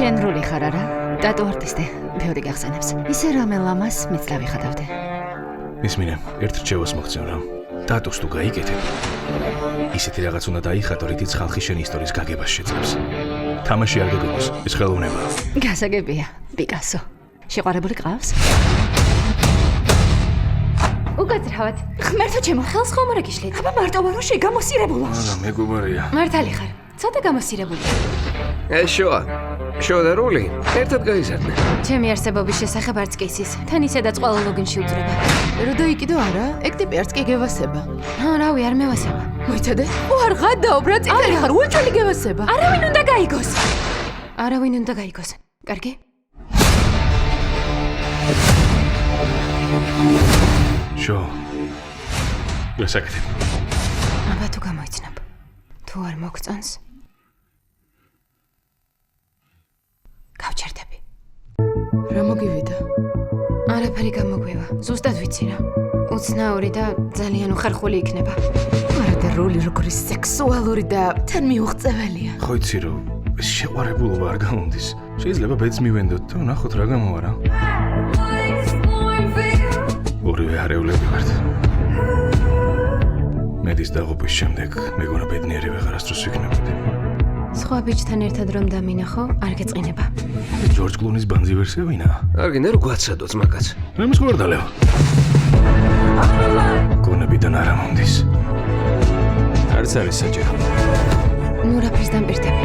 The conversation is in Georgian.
შენ როლი ხარ არა? დატო არტისტი, ბევრი გახსენებს. ისე რამე ლამას მეც დავიხატავდე. ისმინე, ერთ რჩევას მოგცემ რა. დატოს თუ გაიკეთებ. ისეთი რაღაც უნდა დაიხატო, რითიც ხალხი შენი ისტორიის გაგებას შეძლებს. თამაში არ გეგონოს, ეს ხელოვნებაა. გასაგებია, პიკასო. შეყვარებული ყავს? უკაცრავად. ღმერთო ჩემო, ხელს ხომ არ გიშლით? აბა მარტო ვარო შეგამოსირებულა. არა, მეგობარია. მართალი ხარ. ცოტა გამოსირებული. შოა და რული ერთად გაიზარდნენ. ჩემი არსებობის შესახებ არც კი ისის. თან ისედაც ყველა ლოგინში უძრება. რო დაიკიდო არა, ეგ ტიპი არც კი გევასება. რავი, არ მევასება. მოიცადე? არ ღადაო, ბრა წითელი ხარ, უეჭველი გევასება. არავინ უნდა გაიგოს. არავინ უნდა გაიგოს. კარგი? შო. გასაკეთებ. აბა თუ გამოიცნობ. თუ არ მოგწონს. გავჩერდები. რა მოგივიდა? არაფერი გამოგვივა. ზუსტად ვიცი რა. უცნაური და ძალიან უხერხული იქნება. არა და როლი როგორი სექსუალური და თან მიუღწეველია. ხო იცი რომ ეს შეყვარებულობა არ გამომდის. შეიძლება ბედს მივენდოთ და ნახოთ რა გამოვა. ორივე არეულები ვართ. მედის დაღუპვის შემდეგ მეგონა ბედნიერი ვეღარასდროს ვიქნებოდი. სხვა ბიჭთან ერთად რომ დამინახო, არ გეწყინება. ჯორჯ კლუნის ბანძი ვერსია ვინაა? არ გინდა რომ გვაცადო ძმაკაც. რამის გვარდალეო. გონებიდან არ ამომდის. არც არის საჭირო. ნუ რაფერს დამპირდები.